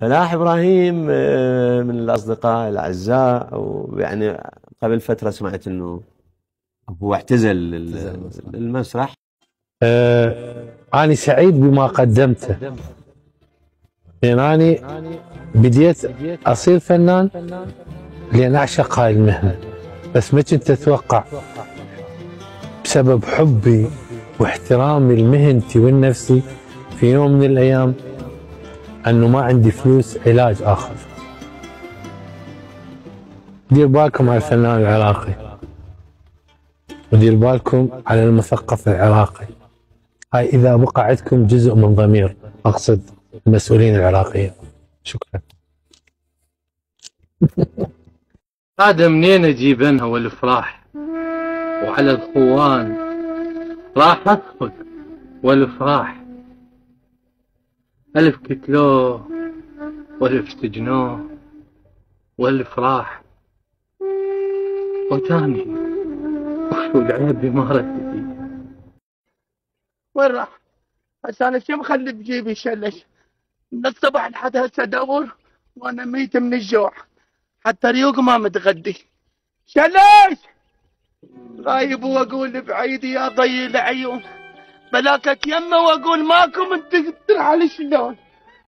فلاح إبراهيم من الأصدقاء الأعزاء، ويعني قبل فترة سمعت أنه هو اعتزل المسرح. أنا سعيد بما قدمته، لأن أنا بديت أصير فنان لأن أعشق هاي المهنة، بس ما كنت أتوقع بسبب حبي واحترامي لمهنتي والنفسي في يوم من الأيام أنه ما عندي فلوس علاج آخر. دير بالكم على الفنان العراقي، ودير بالكم على المثقف العراقي. هاي إذا بقى عندكم جزء من ضمير، أقصد المسؤولين العراقيين. شكرا. هذا منين اجيب انا والافراح وعلى الخوان راح اسخد والافراح، الف كتلوه والف سجنوه والافراح وتاني وشو العيب بمارتي. وين راح؟ هسه انا شو مخلي بجيبي شلش من الصبح لحد هسه ادور وانا ميت من الجوع، حتى ريوق ما متغدي. شلش غايب واقول بعيد يا ضي العيون، بلاكك يمه واقول ماكو من تقدر على شلون.